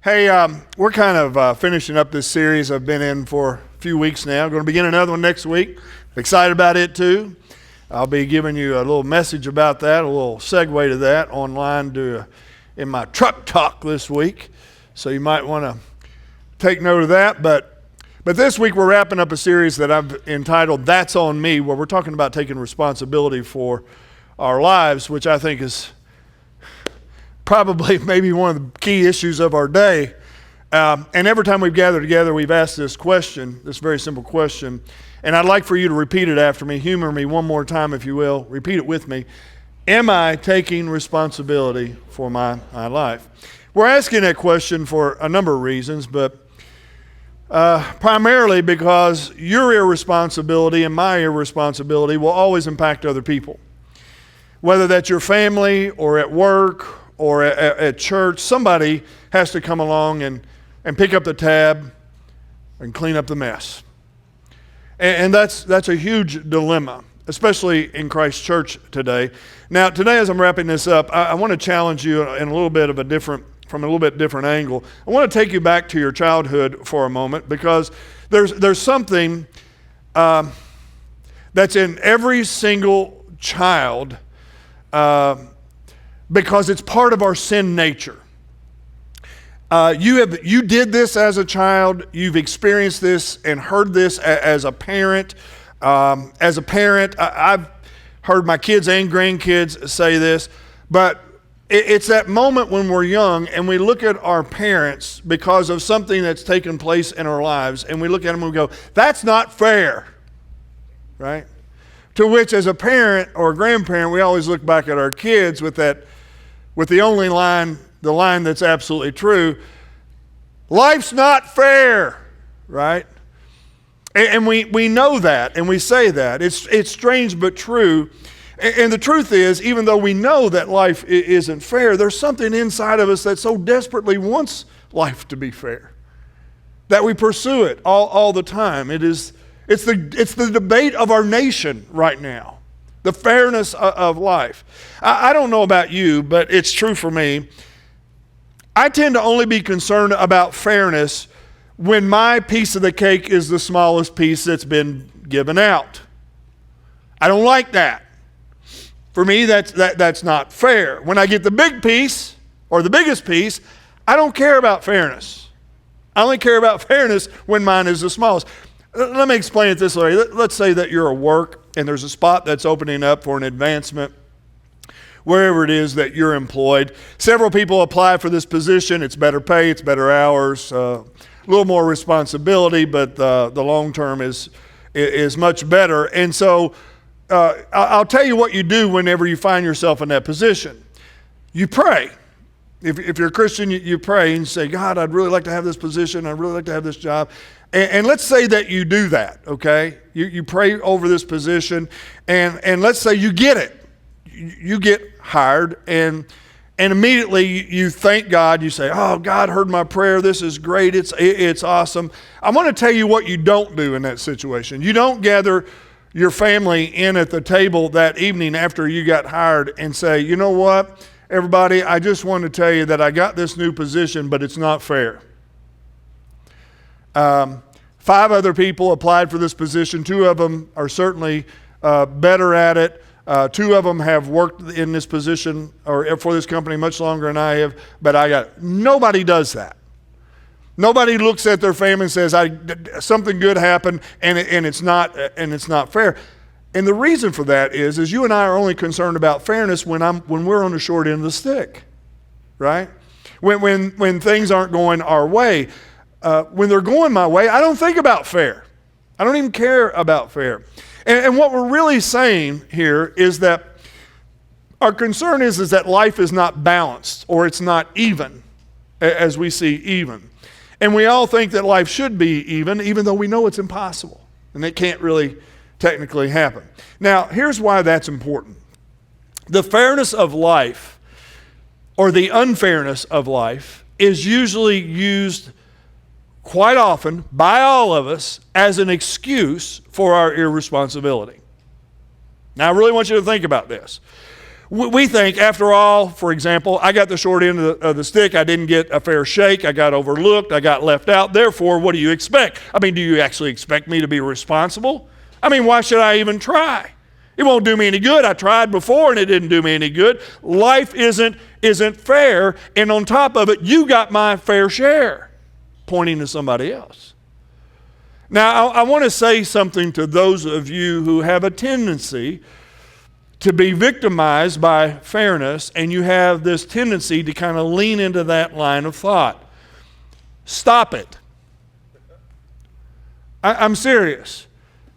Hey, we're kind of finishing up this series I've been in for a few weeks now. Going to begin another one next week. Excited about it too. I'll be giving you a little message about that, a little segue to that online in my truck talk this week. So you might want to take note of that. But this week we're wrapping up a series that I've entitled That's on Me, where we're talking about taking responsibility for our lives, which I think is probably maybe one of the key issues of our day. And every time we've gathered together, we've asked this question, this very simple question. And I'd like for you to repeat it after me. Humor me one more time, if you will. Repeat it with me. Am I taking responsibility for my life? We're asking that question for a number of reasons, but primarily because your irresponsibility and my irresponsibility will always impact other people. Whether that's your family or at work or at church, somebody has to come along and pick up the tab and clean up the mess. And that's a huge dilemma, especially in Christ's church today. Now, today as I'm wrapping this up, I want to challenge you in a little bit different angle. I want to take you back to your childhood for a moment, because there's something that's in every single child, because it's part of our sin nature. You did this as a child. You've experienced this and heard this as a parent. I've heard my kids and grandkids say this, but it's that moment when we're young and we look at our parents because of something that's taken place in our lives, and we look at them and we go, "That's not fair," right? To which, as a parent or a grandparent, we always look back at our kids with the only line, the line that's absolutely true: life's not fair, right? And we know that, and we say that. It's strange but true. And the truth is, even though we know that life isn't fair, there's something inside of us that so desperately wants life to be fair that we pursue it all the time. It's the debate of our nation right now. The fairness of life. I don't know about you, but it's true for me. I tend to only be concerned about fairness when my piece of the cake is the smallest piece that's been given out. I don't like that. For me, that's not fair. When I get the big piece or the biggest piece, I don't care about fairness. I only care about fairness when mine is the smallest. Let me explain it this way. Let's say that you're at work and there's a spot that's opening up for an advancement wherever it is that you're employed. Several people apply for this position. It's better pay, it's better hours, a little more responsibility, but the long term is much better. And so I'll tell you what you do whenever you find yourself in that position. You pray. If you're a Christian, you pray and say, "God, I'd really like to have this position. I'd really like to have this job." And let's say that you do that, okay? You pray over this position, and let's say you get it. You get hired, and immediately you thank God. You say, "Oh, God heard my prayer. This is great. It's awesome." I want to tell you what you don't do in that situation. You don't gather your family in at the table that evening after you got hired and say, "You know what, everybody, I just want to tell you that I got this new position, but it's not fair. 5 other people applied for this position. 2 of them are certainly better at it. 2 of them have worked in this position or for this company much longer than I have, but I got it." Nobody does that. Nobody looks at their family and says, "Something good happened, and it's not fair." And the reason for that is you and I are only concerned about fairness when we're on the short end of the stick, right? When things aren't going our way. When they're going my way, I don't think about fair. I don't even care about fair. And what we're really saying here is that our concern is that life is not balanced, or it's not even, as we see even. And we all think that life should be even though we know it's impossible and it can't really technically happen. Now, here's why that's important. The fairness of life, or the unfairness of life, is usually used quite often by all of us as an excuse for our irresponsibility. Now, I really want you to think about this. We think, after all, for example, I got the short end of the stick. I didn't get a fair shake. I got overlooked. I got left out. Therefore, what do you expect? I mean, do you actually expect me to be responsible? I mean, why should I even try? It won't do me any good. I tried before and it didn't do me any good. Life isn't fair. And on top of it, you got my fair share, pointing to somebody else. Now, I want to say something to those of you who have a tendency to be victimized by fairness, and you have this tendency to kind of lean into that line of thought. Stop it. I'm serious.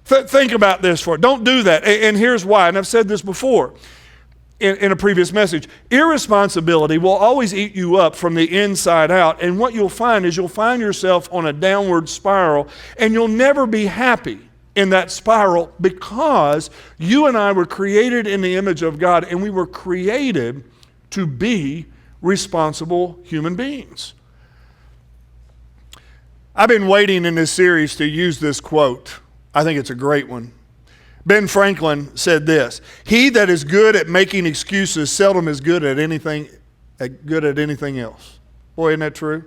Think about this for it. Don't do that. And here's why, and I've said this before in a previous message. Irresponsibility will always eat you up from the inside out, and what you'll find is you'll find yourself on a downward spiral, and you'll never be happy in that spiral, because you and I were created in the image of God, and we were created to be responsible human beings. I've been waiting in this series to use this quote. I think it's a great one. Ben Franklin said this: "He that is good at making excuses seldom is good at anything else." Boy, isn't that true?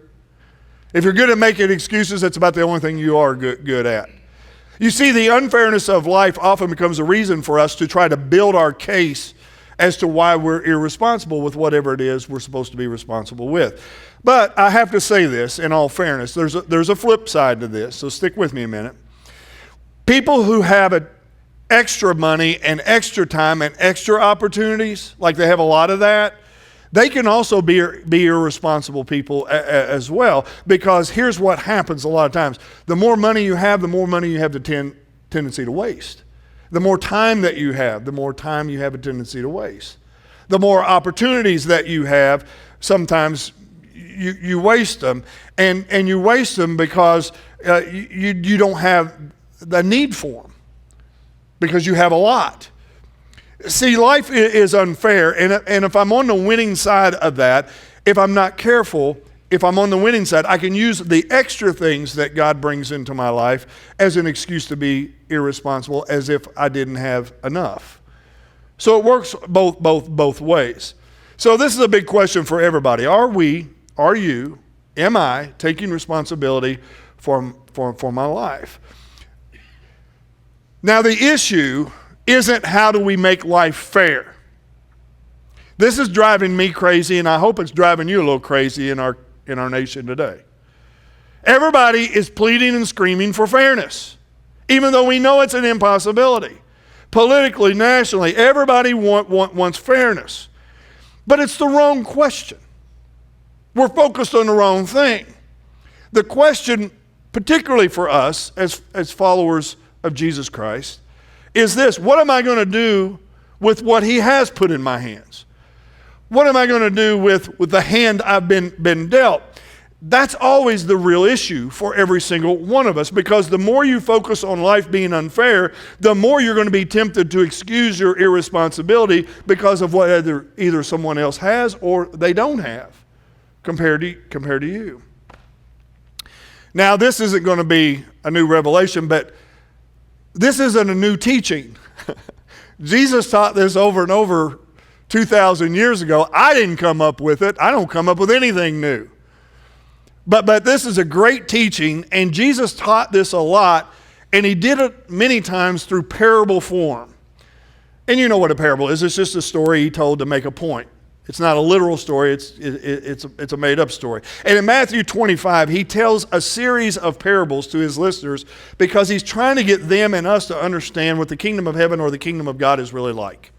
If you're good at making excuses, that's about the only thing you are good at. You see, the unfairness of life often becomes a reason for us to try to build our case as to why we're irresponsible with whatever it is we're supposed to be responsible with. But I have to say this in all fairness, there's a flip side to this, so stick with me a minute. People who have extra money and extra time and extra opportunities, like they have a lot of that, they can also be irresponsible people as well, because here's what happens a lot of times. The more money you have, the more money you have the tendency to waste. The more time that you have, the more time you have a tendency to waste. The more opportunities that you have, sometimes you waste them. And you waste them because you don't have the need for them, because you have a lot. See, life is unfair, and if I'm on the winning side of that, if I'm not careful, if I'm on the winning side, I can use the extra things that God brings into my life as an excuse to be irresponsible, as if I didn't have enough. So it works both ways. So this is a big question for everybody. Am I taking responsibility for my life? Now, the issue isn't how do we make life fair. This is driving me crazy, and I hope it's driving you a little crazy in our nation today. Everybody is pleading and screaming for fairness, even though we know it's an impossibility. Politically, nationally, everybody wants fairness. But it's the wrong question. We're focused on the wrong thing. The question, particularly for us as followers of Jesus Christ, is this: what am I going to do with what He has put in my hands? What am I going to do with the hand I've been dealt? That's always the real issue for every single one of us, because the more you focus on life being unfair, the more you're going to be tempted to excuse your irresponsibility because of what either someone else has or they don't have compared to you. Now, this isn't going to be a new revelation, but this isn't a new teaching. Jesus taught this over and over 2,000 years ago. I didn't come up with it. I don't come up with anything new. But this is a great teaching, and Jesus taught this a lot, and He did it many times through parable form. And you know what a parable is. It's just a story He told to make a point. It's not a literal story. It's a made-up story. And in Matthew 25, He tells a series of parables to His listeners because He's trying to get them and us to understand what the kingdom of heaven or the kingdom of God is really like.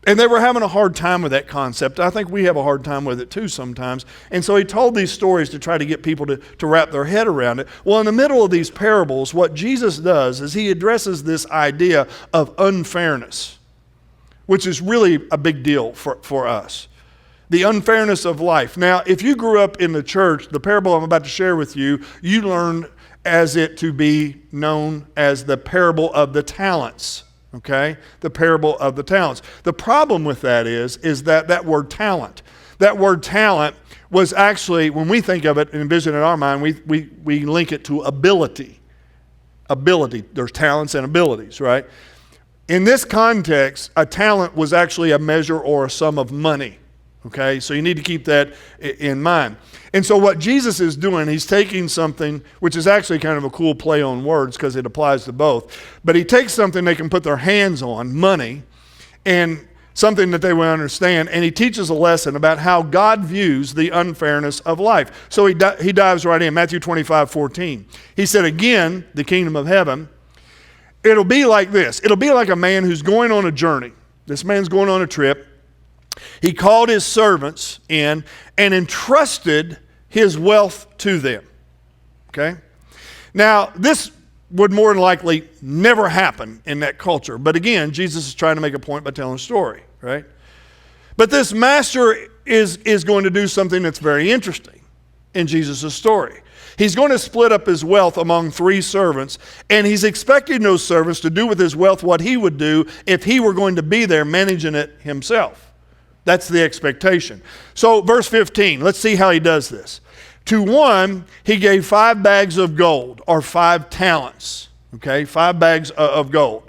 And they were having a hard time with that concept. I think we have a hard time with it too sometimes. And so He told these stories to try to get people to wrap their head around it. Well, in the middle of these parables, what Jesus does is He addresses this idea of unfairness, which is really a big deal for us. The unfairness of life. Now, if you grew up in the church, the parable I'm about to share with you, you learned as it to be known as the parable of the talents. Okay? The parable of the talents. The problem with that is that word talent. That word talent was actually, when we think of it and envision it in our mind, we link it to ability. Ability. There's talents and abilities, right? In this context, a talent was actually a measure or a sum of money. Okay, so you need to keep that in mind. And so what Jesus is doing, he's taking something, which is actually kind of a cool play on words because it applies to both, but he takes something they can put their hands on, money, and something that they will understand, and he teaches a lesson about how God views the unfairness of life. So he dives right in, Matthew 25:14. He said, again, the kingdom of heaven, it'll be like this. It'll be like a man who's going on a journey. This man's going on a trip. He called his servants in and entrusted his wealth to them. Okay? Now, this would more than likely never happen in that culture. But again, Jesus is trying to make a point by telling a story, right? But this master is going to do something that's very interesting in Jesus' story. He's going to split up his wealth among 3 servants, and he's expecting those servants to do with his wealth what he would do if he were going to be there managing it himself. That's the expectation. So verse 15, let's see how he does this. To one, he gave 5 bags of gold, or 5 talents. Okay, 5 bags of gold.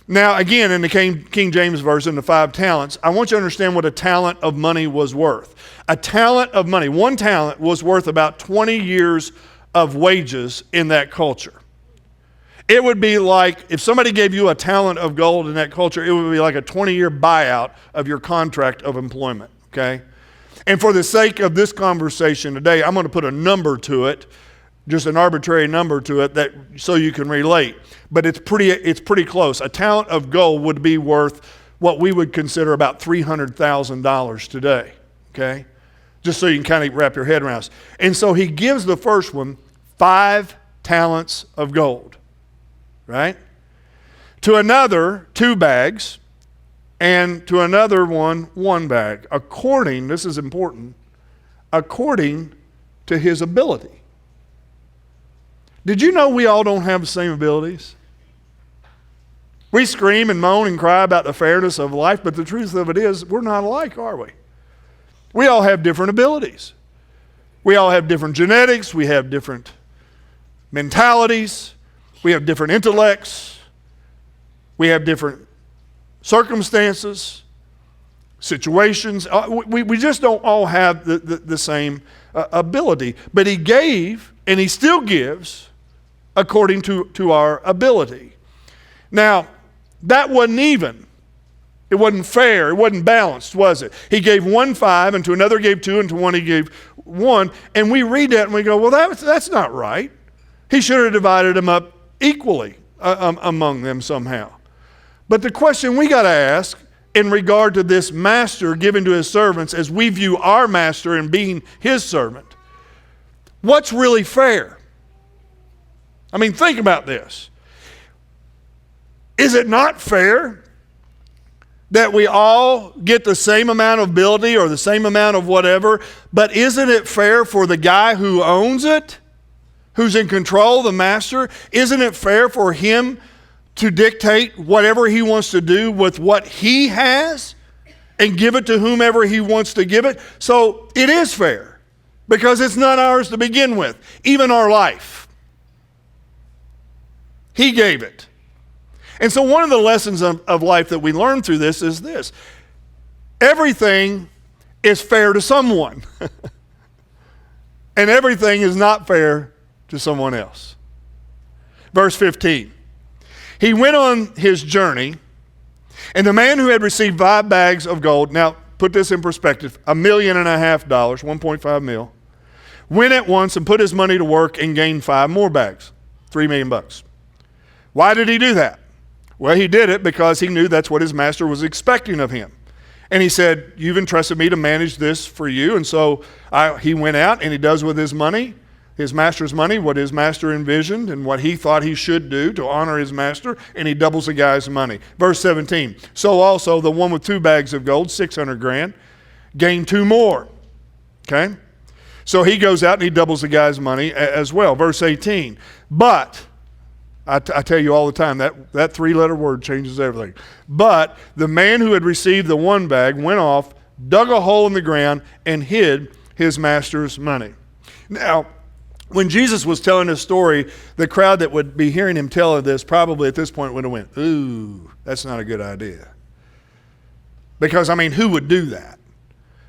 Now, again, in the King James Version, the 5 talents, I want you to understand what a talent of money was worth. A talent of money, 1 talent was worth about 20 years of wages in that culture. It would be like, if somebody gave you a talent of gold in that culture, it would be like a 20-year buyout of your contract of employment, okay? And for the sake of this conversation today, I'm going to put a number to it, just an arbitrary number to it, that so you can relate. But it's pretty close. A talent of gold would be worth what we would consider about $300,000 today, okay? Just so you can kind of wrap your head around it. And so he gives the first one 5 talents of gold. Right? To another, 2 bags, and to another one bag, according, this is important, according to his ability. Did you know we all don't have the same abilities? We scream and moan and cry about the fairness of life, but the truth of it is, we're not alike, are we? We all have different abilities. We all have different genetics, we have different mentalities, we have different intellects. We have different circumstances, situations. We just don't all have the same ability. But he gave, and he still gives, according to our ability. Now, that wasn't even. It wasn't fair. It wasn't balanced, was it? He gave 1 5, and to another gave 2, and to one he gave 1. And we read that and we go, well, that's not right. He should have divided them up equally among them somehow. But the question we got to ask in regard to this master giving to his servants, as we view our master in being his servant, what's really fair? I mean, think about this. Is it not fair that we all get the same amount of ability or the same amount of whatever, but isn't it fair for the guy who owns it, who's in control, the master, isn't it fair for him to dictate whatever he wants to do with what he has and give it to whomever he wants to give it? So it is fair because it's not ours to begin with, even our life. He gave it. And so one of the lessons of life that we learn through this is this. Everything is fair to someone. And everything is not fair to someone else. Verse 15. He went on his journey, and the man who had received 5 bags of gold, now put this in perspective, $1.5 million, 1.5 mil, went at once and put his money to work and gained 5 more bags, $3 million. Why did he do that? Well, he did it because he knew that's what his master was expecting of him. And he said, you've entrusted me to manage this for you. And so he went out and he does with his money, his master's money, what his master envisioned and what he thought he should do to honor his master, and he doubles the guy's money. Verse 17, so also the one with 2 bags of gold, 600 grand, gained 2 more. Okay? So he goes out and he doubles the guy's money as well. Verse 18, but I tell you all the time, that 3-letter word changes everything. But the man who had received the 1 bag went off, dug a hole in the ground, and hid his master's money. Now, When Jesus was telling this story, the crowd that would be hearing him tell this probably at this point would have went, ooh, that's not a good idea. Because, I mean, who would do that?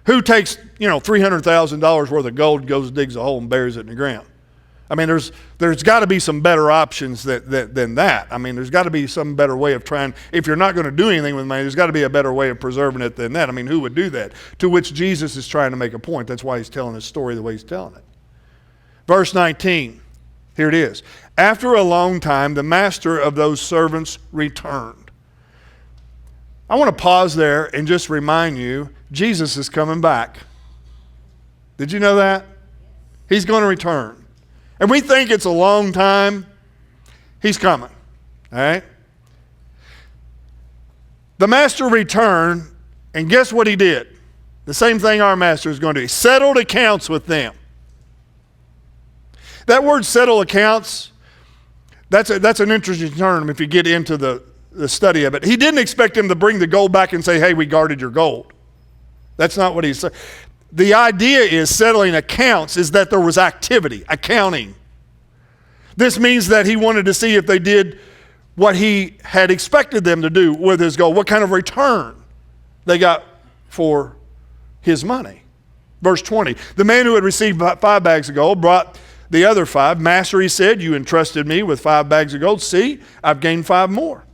Who takes, $300,000 worth of gold, goes, digs a hole, and buries it in the ground? I mean, there's got to be some better options than that. I mean, there's got to be some better way of trying. If you're not going to do anything with money, there's got to be a better way of preserving it than that. I mean, who would do that? To which Jesus is trying to make a point. That's why he's telling his story the way he's telling it. Verse 19, here it is. After a long time, the master of those servants returned. I want to pause there and just remind you, Jesus is coming back. Did you know that? He's going to return. And we think it's a long time. He's coming. All right? The master returned, and guess what he did? The same thing our master is going to do. He settled accounts with them. That word settle accounts, that's an interesting term if you get into the study of it. He didn't expect him to bring the gold back and say, hey, we guarded your gold. That's not what he said. The idea is settling accounts is that there was activity, accounting. This means that he wanted to see if they did what he had expected them to do with his gold, what kind of return they got for his money. Verse 20, the man who had received 5 bags of gold brought the other 5. Master, he said, you entrusted me with 5 bags of gold. See, I've gained 5 more.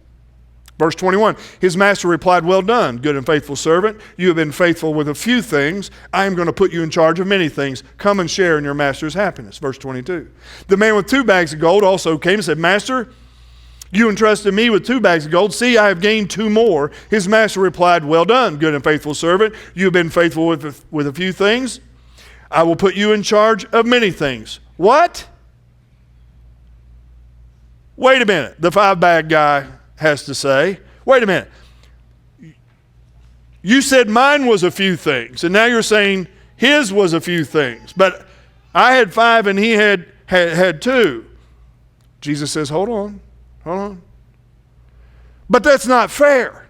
Verse 21, his master replied, well done, good and faithful servant. You have been faithful with a few things. I am going to put you in charge of many things. Come and share in your master's happiness. Verse 22, the man with 2 bags of gold also came and said, Master, you entrusted me with 2 bags of gold. See, I have gained 2 more. His master replied, well done, good and faithful servant. You have been faithful with a few things. I will put you in charge of many things. What? Wait a minute, the 5-bag guy has to say. Wait a minute. You said mine was a few things, and now you're saying his was a few things. But I had 5 and he had 2. Jesus says, hold on. But that's not fair.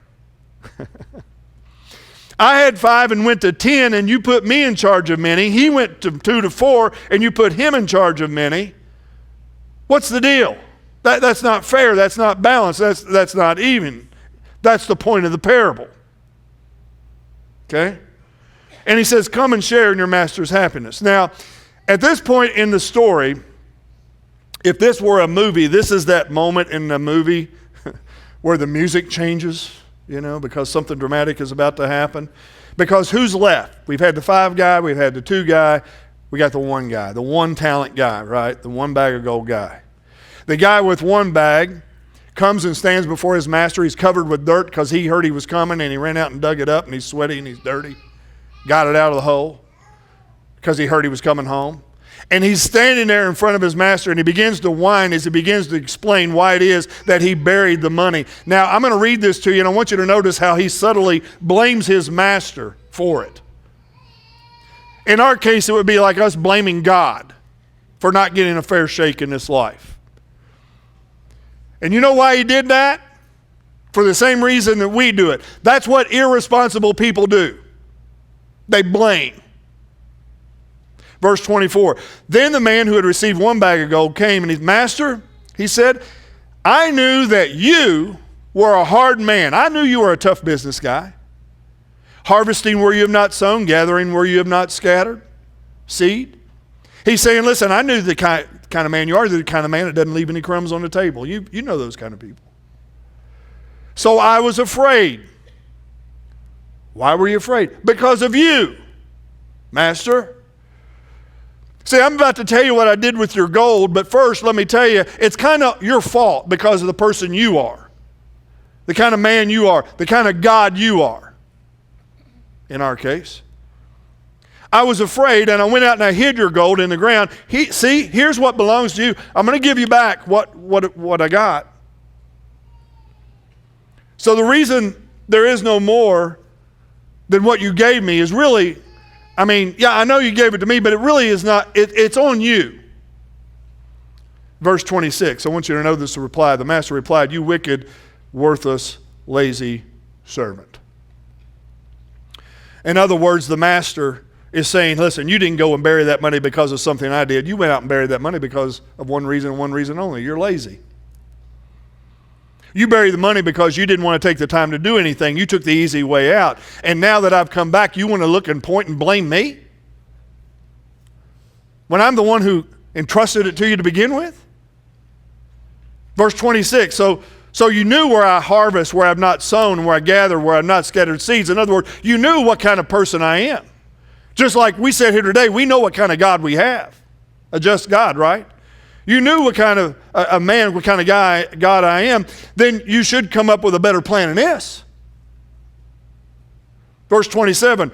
I had 5 and went to 10, and you put me in charge of many. He went to 2 to 4, and you put him in charge of many. What's the deal? That's not fair. That's not balanced. That's not even. That's the point of the parable. Okay? And he says, come and share in your master's happiness. Now, at this point in the story, if this were a movie, this is that moment in the movie where the music changes, because something dramatic is about to happen. Because who's left? We've had the 5 guy, we've had the 2 guy, we got the 1 guy, the 1 talent guy, right? The 1 bag of gold guy. The guy with 1 bag comes and stands before his master. He's covered with dirt because he heard he was coming, and he ran out and dug it up, and he's sweaty and he's dirty. Got it out of the hole because he heard he was coming home. And he's standing there in front of his master, and he begins to whine as he begins to explain why it is that he buried the money. Now, I'm going to read this to you, and I want you to notice how he subtly blames his master for it. In our case, it would be like us blaming God for not getting a fair shake in this life. And you know why he did that? For the same reason that we do it. That's what irresponsible people do. They blame. Verse 24, then the man who had received 1 bag of gold came, and his master, he said, I knew that you were a hard man. I knew you were a tough business guy. Harvesting where you have not sown, gathering where you have not scattered seed. He's saying, listen, I knew the kind of man you are, the kind of man that doesn't leave any crumbs on the table. You know those kind of people. So I was afraid. Why were you afraid? Because of you, master. See, I'm about to tell you what I did with your gold, but first let me tell you, it's kind of your fault because of the person you are, the kind of man you are, the kind of God you are, in our case. I was afraid, and I went out and I hid your gold in the ground. See, here's what belongs to you. I'm going to give you back what I got. So the reason there is no more than what you gave me is really, I know you gave it to me, but it really is not, it's on you. Verse 26, I want you to know this reply. The master replied, you wicked, worthless, lazy servant. In other words, the master is saying, listen, you didn't go and bury that money because of something I did. You went out and buried that money because of one reason and one reason only. You're lazy. You buried the money because you didn't want to take the time to do anything. You took the easy way out. And now that I've come back, you want to look and point and blame me? When I'm the one who entrusted it to you to begin with? Verse 26, so you knew where I harvest, where I've not sown, where I gather, where I've not scattered seeds. In other words, you knew what kind of person I am. Just like we said here today, we know what kind of God we have. A just God, right? You knew what kind of a man, what kind of God I am. Then you should come up with a better plan than this. Verse 27,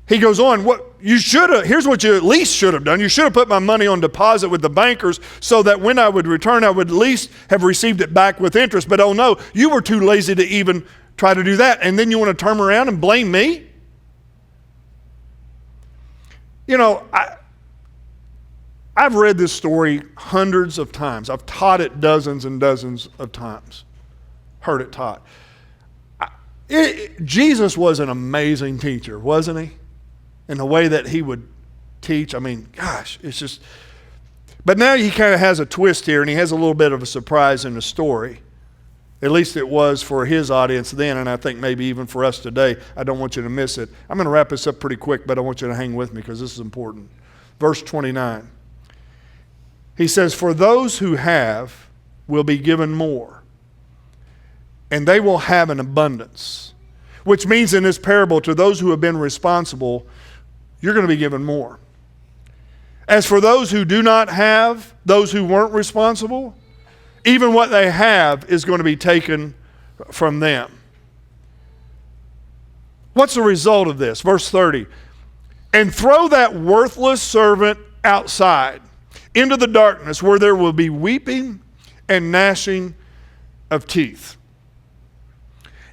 he goes on, here's what you at least should have done. You should have put my money on deposit with the bankers so that when I would return, I would at least have received it back with interest. But oh no, you were too lazy to even try to do that. And then you want to turn around and blame me? You know, I've read this story hundreds of times. I've taught it dozens and dozens of times. Heard it taught. Jesus was an amazing teacher, wasn't he? In the way that he would teach. I mean, gosh, it's just... But now he kind of has a twist here, and he has a little bit of a surprise in the story. At least it was for his audience then, and I think maybe even for us today. I don't want you to miss it. I'm going to wrap this up pretty quick, but I want you to hang with me because this is important. Verse 29. He says, for those who have will be given more, and they will have an abundance. Which means in this parable, to those who have been responsible, you're going to be given more. As for those who do not have, those who weren't responsible, even what they have is going to be taken from them. What's the result of this? Verse 30. And throw that worthless servant outside into the darkness where there will be weeping and gnashing of teeth.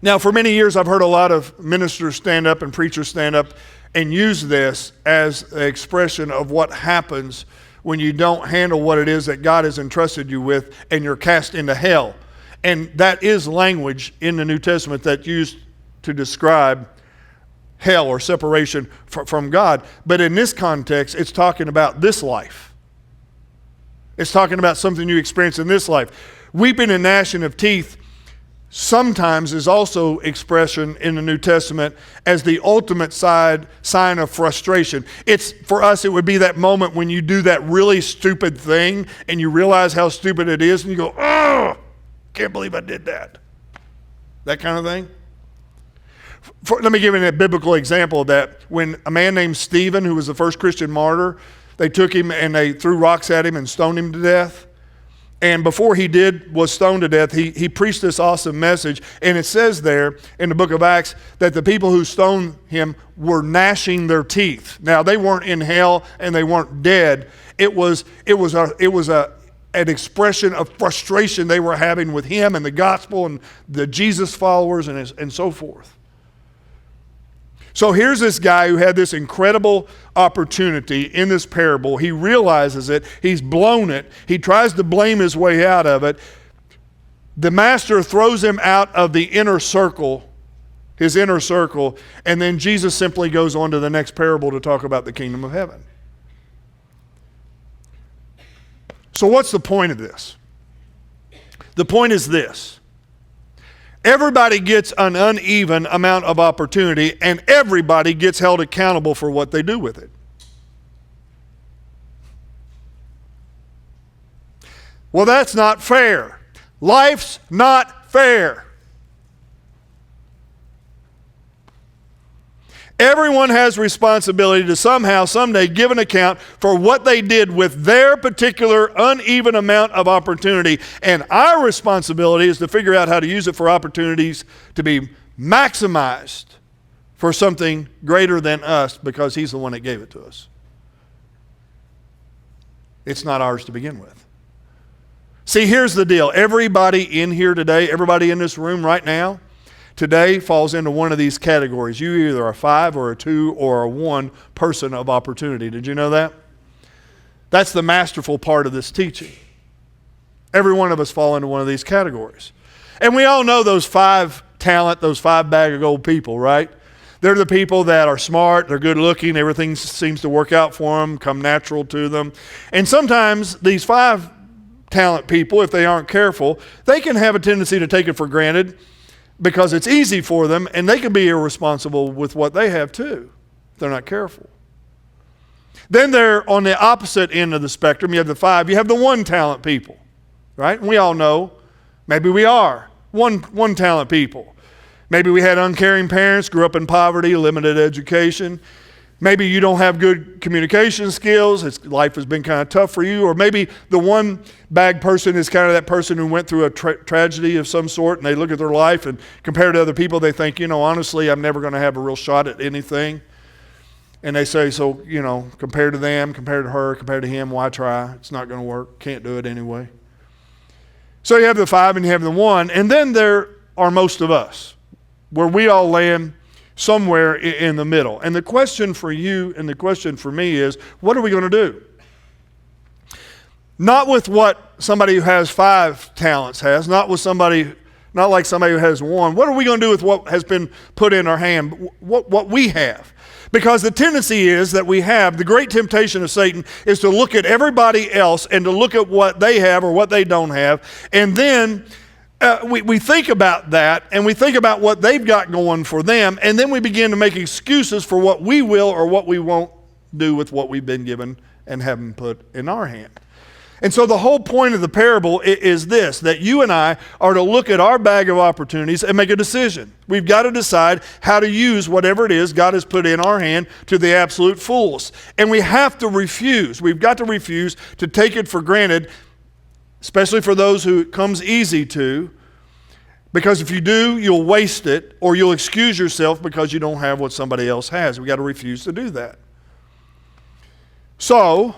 Now, for many years, I've heard a lot of ministers stand up and preachers stand up and use this as an expression of what happens when you don't handle what it is that God has entrusted you with and you're cast into hell. And that is language in the New Testament that's used to describe hell or separation from God. But in this context, it's talking about this life. It's talking about something you experience in this life. Weeping and gnashing of teeth sometimes is also expression in the New Testament as the ultimate sign of frustration. It's, for us, it would be that moment when you do that really stupid thing and you realize how stupid it is and you go, oh, can't believe I did that. That kind of thing. Let me give you a biblical example of that. When a man named Stephen, who was the first Christian martyr, they took him and they threw rocks at him and stoned him to death. And before he was stoned to death, he preached this awesome message. And it says there in the book of Acts that the people who stoned him were gnashing their teeth. Now, they weren't in hell and they weren't dead. It was an expression of frustration they were having with him and the gospel and the Jesus followers and so forth. So here's this guy who had this incredible opportunity in this parable. He realizes it. He's blown it. He tries to blame his way out of it. The master throws him out of the inner circle, his inner circle, and then Jesus simply goes on to the next parable to talk about the kingdom of heaven. So what's the point of this? The point is this. Everybody gets an uneven amount of opportunity, and everybody gets held accountable for what they do with it. Well, that's not fair. Life's not fair. Everyone has responsibility to somehow, someday give an account for what they did with their particular uneven amount of opportunity. And our responsibility is to figure out how to use it for opportunities to be maximized for something greater than us because He's the one that gave it to us. It's not ours to begin with. See, here's the deal. Everybody in here today, everybody in this room right now, today falls into one of these categories. You either a 5 or a 2 or a 1 person of opportunity. Did you know that? That's the masterful part of this teaching. Every one of us fall into one of these categories. And we all know those 5 talent, those 5 bag of gold people, right? They're the people that are smart, they're good looking, everything seems to work out for them, come natural to them. And sometimes these 5 talent people, if they aren't careful, they can have a tendency to take it for granted because it's easy for them, and they can be irresponsible with what they have too if they're not careful. Then they're on the opposite end of the spectrum. You have the 5, you have the 1 talent people, right? And we all know, maybe we are one talent people. Maybe we had uncaring parents, grew up in poverty, limited education. Maybe you don't have good communication skills. Life has been kind of tough for you. Or maybe the 1 bag person is kind of that person who went through a tragedy of some sort, and they look at their life and compared to other people, they think, honestly, I'm never going to have a real shot at anything. And they say, so, compared to them, compared to her, compared to him, why try? It's not going to work. Can't do it anyway. So you have the 5 and you have the 1. And then there are most of us, where we all land somewhere in the middle. And the question for you and the question for me is, what are we going to do? Not with what somebody who has 5 talents has, not like somebody who has 1. What are we going to do with what has been put in our hand, what we have? Because the tendency is that we have, the great temptation of Satan is to look at everybody else and to look at what they have or what they don't have. And then we think about that, and we think about what they've got going for them, and then we begin to make excuses for what we will or what we won't do with what we've been given and haven't put in our hand. And so the whole point of the parable is this, that you and I are to look at our bag of opportunities and make a decision. We've got to decide how to use whatever it is God has put in our hand to the absolute fullest. And we have to refuse. We've got to refuse to take it for granted, especially for those who it comes easy to, because if you do, you'll waste it, or you'll excuse yourself because you don't have what somebody else has. We've got to refuse to do that. So,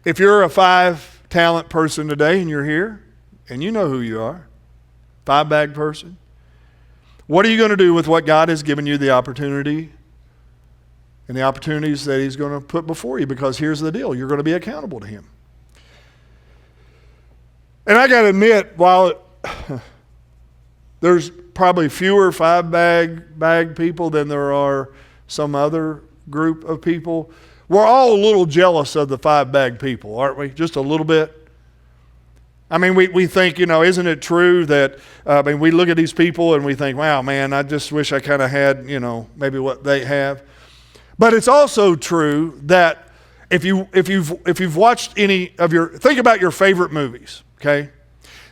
if you're a 5 talent person today and you're here, and you know who you are, 5 bag person, what are you going to do with what God has given you the opportunity and the opportunities that He's going to put before you? Because here's the deal, you're going to be accountable to Him. And I got to admit, while there's probably fewer 5 bag people than there are some other group of people, we're all a little jealous of the 5 bag people, aren't we? Just a little bit. I mean, we think, isn't it true that, we look at these people and we think, wow, man, I just wish I kind of had, maybe what they have. But it's also true that if you've watched think about your favorite movies, okay?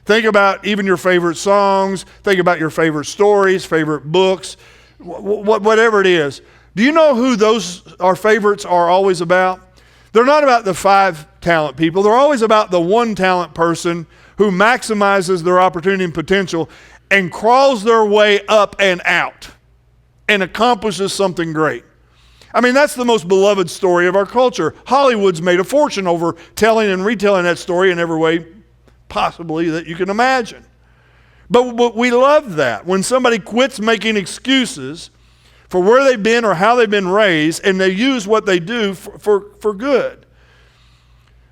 Think about even your favorite songs, think about your favorite stories, favorite books, whatever it is. Do you know who our favorites are always about? They're not about the 5 talent people. They're always about the 1 talent person who maximizes their opportunity and potential and crawls their way up and out and accomplishes something great. I mean, that's the most beloved story of our culture. Hollywood's made a fortune over telling and retelling that story in every way possibly that you can imagine. But we love that. When somebody quits making excuses for where they've been or how they've been raised, and they use what they do for good.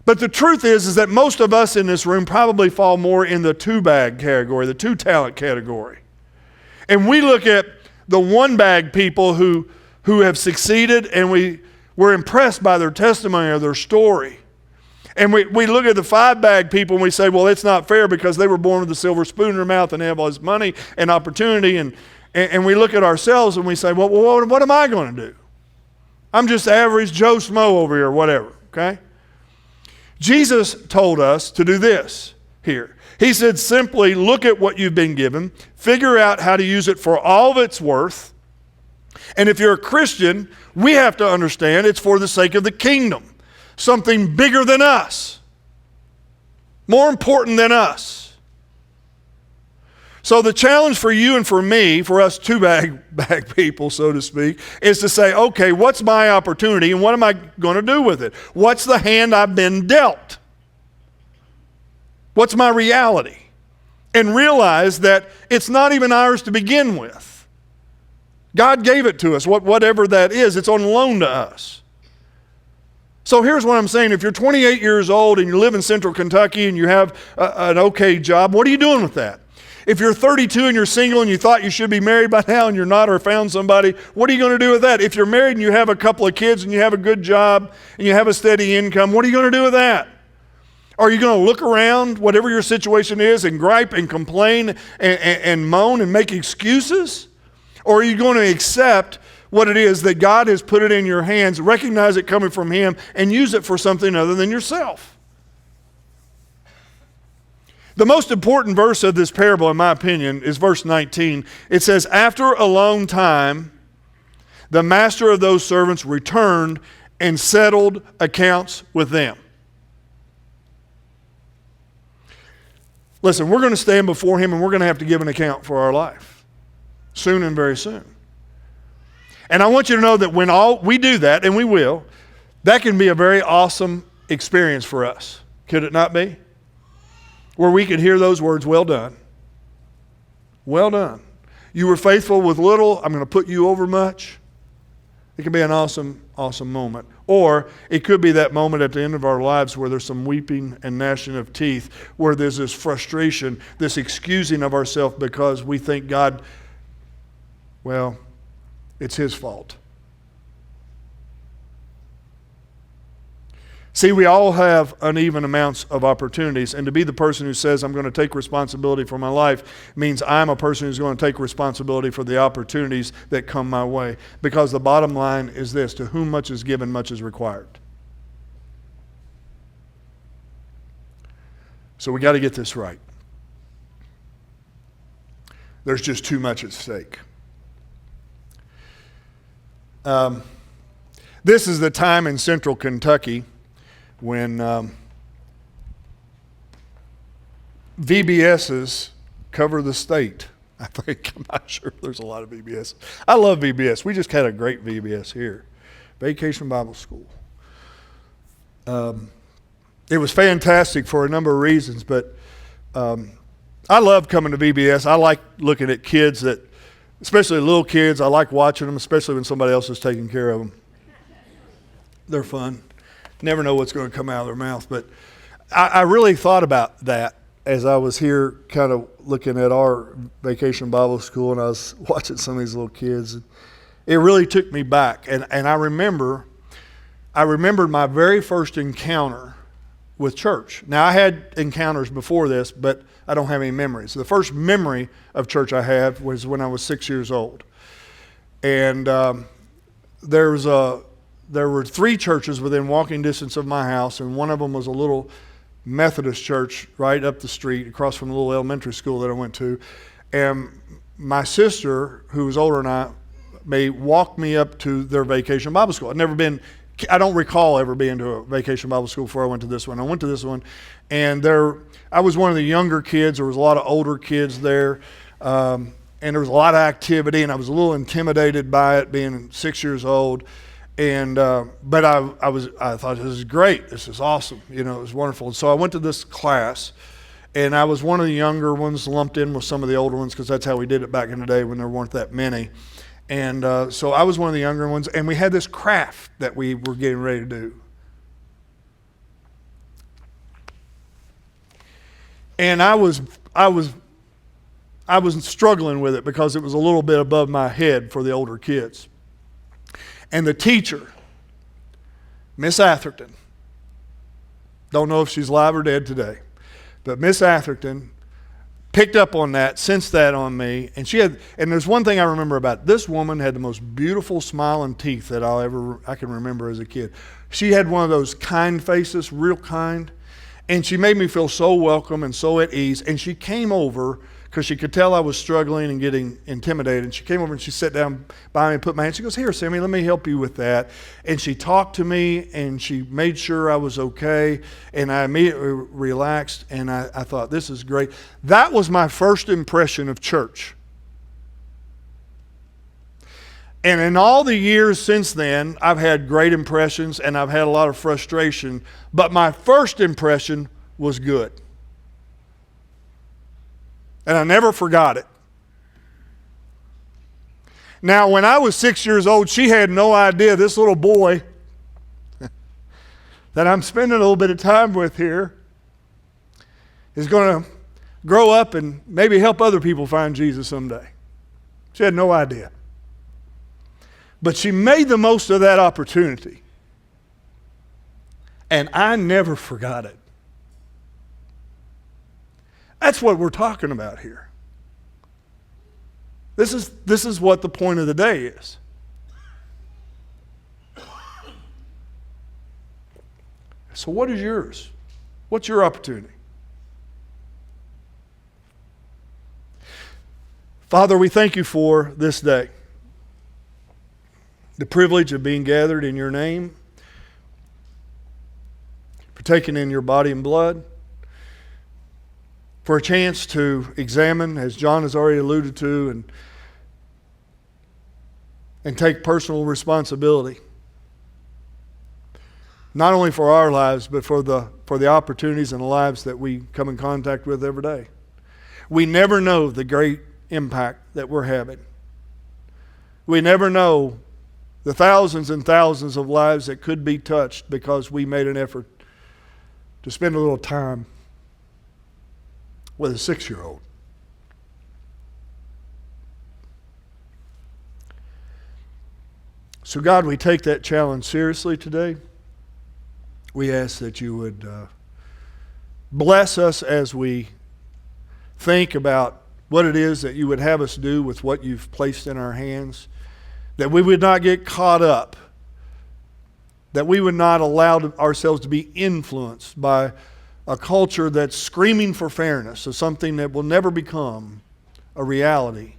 But the truth is that most of us in this room probably fall more in the 2 bag category, the 2 talent category. And we look at the 1 bag people who have succeeded, and we're impressed by their testimony or their story. And we look at the 5 bag people and we say, well, it's not fair because they were born with a silver spoon in their mouth and they have all this money and opportunity, and we look at ourselves and we say, well, what am I going to do? I'm just average Joe Schmo over here, whatever, okay? Jesus told us to do this here. He said, simply look at what you've been given, figure out how to use it for all of its worth, and if you're a Christian, we have to understand it's for the sake of the kingdom, something bigger than us, more important than us. So the challenge for you and for me, for us 2 bag people, so to speak, is to say, okay, what's my opportunity and what am I going to do with it? What's the hand I've been dealt? What's my reality? And realize that it's not even ours to begin with. God gave it to us, whatever that is. It's on loan to us. So here's what I'm saying. If you're 28 years old and you live in central Kentucky and you have an okay job, what are you doing with that? If you're 32 and you're single and you thought you should be married by now and you're not, or found somebody, what are you going to do with that? If you're married and you have a couple of kids and you have a good job and you have a steady income, what are you going to do with that? Are you going to look around, whatever your situation is, and gripe and complain and moan and make excuses? Or are you going to accept what it is that God has put it in your hands, recognize it coming from Him, and use it for something other than yourself? The most important verse of this parable, in my opinion, is verse 19. It says, after a long time, the master of those servants returned and settled accounts with them. Listen, we're going to stand before Him and we're going to have to give an account for our life. Soon and very soon. And I want you to know that when we do that, and we will, that can be a very awesome experience for us. Could it not be? Where we could hear those words, well done. Well done. You were faithful with little, I'm going to put you over much. It can be an awesome, awesome moment. Or it could be that moment at the end of our lives where there's some weeping and gnashing of teeth, where there's this frustration, this excusing of ourselves because we think God, well, it's His fault. See, we all have uneven amounts of opportunities, and to be the person who says, I'm going to take responsibility for my life, means I'm a person who's going to take responsibility for the opportunities that come my way. Because the bottom line is this: to whom much is given, much is required. So we got to get this right. There's just too much at stake. This is the time in central Kentucky when VBSs cover the state. I think, I'm not sure there's a lot of VBS. I love VBS. We just had a great VBS here. Vacation Bible School. It was fantastic for a number of reasons, but I love coming to VBS. I like looking at kids that, especially little kids, I like watching them, especially when somebody else is taking care of them. They're fun. Never know what's going to come out of their mouth. But I really thought about that as I was here kind of looking at our Vacation Bible School, and I was watching some of these little kids. It really took me back. And I remembered my very first encounter with church. Now, I had encounters before this, but I don't have any memories. The first memory of church I have was when I was 6 years old. And there were 3 churches within walking distance of my house, and one of them was a little Methodist church right up the street, across from the little elementary school that I went to. And my sister, who was older than I, walked me up to their Vacation Bible School. I don't recall ever being to a Vacation Bible School before I went to this one. I went to this one, and I was one of the younger kids. There was a lot of older kids there, and there was a lot of activity, and I was a little intimidated by it, being 6 years old. And but I thought, this is great. This is awesome. You know, it was wonderful. And so I went to this class, and I was one of the younger ones, lumped in with some of the older ones, because that's how we did it back in the day when there weren't that many. And so I was one of the younger ones, and we had this craft that we were getting ready to do. And I was struggling with it because it was a little bit above my head for the older kids. And the teacher, Miss Atherton, don't know if she's alive or dead today, but Miss Atherton picked up on that, sensed that on me, and there's one thing I remember about it. This woman had the most beautiful smiling teeth that I can remember as a kid. She had one of those kind faces, real kind, and she made me feel so welcome and so at ease. And she came over because she could tell I was struggling and getting intimidated. And she came over and she sat down by me and put my hand. She goes, "Here, Sammy, let me help you with that." And she talked to me and she made sure I was okay. And I immediately relaxed, and I thought, this is great. That was my first impression of church. And in all the years since then, I've had great impressions and I've had a lot of frustration. But my first impression was good. And I never forgot it. Now, when I was 6 years old, she had no idea this little boy that I'm spending a little bit of time with here is going to grow up and maybe help other people find Jesus someday. She had no idea. But she made the most of that opportunity. And I never forgot it. That's what we're talking about here. This is what the point of the day is. So what is yours? What's your opportunity? Father, we thank you for this day. The privilege of being gathered in your name, partaking in your body and blood, for a chance to examine, as John has already alluded to, and take personal responsibility. Not only for our lives, but for the opportunities and the lives that we come in contact with every day. We never know the great impact that we're having. We never know the thousands and thousands of lives that could be touched because we made an effort to spend a little time with a 6-year-old. So God, we take that challenge seriously today. We ask that you would bless us as we think about what it is that you would have us do with what you've placed in our hands, that we would not get caught up, that we would not allow ourselves to be influenced by a culture that's screaming for fairness, of something that will never become a reality,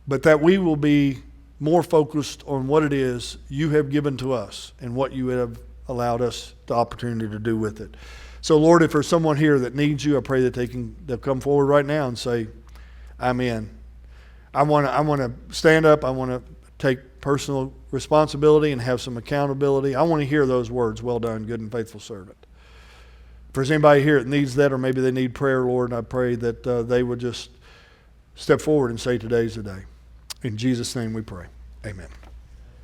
but that we will be more focused on what it is you have given to us and what you have allowed us the opportunity to do with it. So Lord, if there's someone here that needs you, I pray that they'll come forward right now and say, I'm in. I want to stand up. I want to take personal responsibility and have some accountability. I want to hear those words, well done, good and faithful servant. If there's anybody here that needs that, or maybe they need prayer, Lord, I pray that they would just step forward and say today's the day. In Jesus' name we pray. Amen.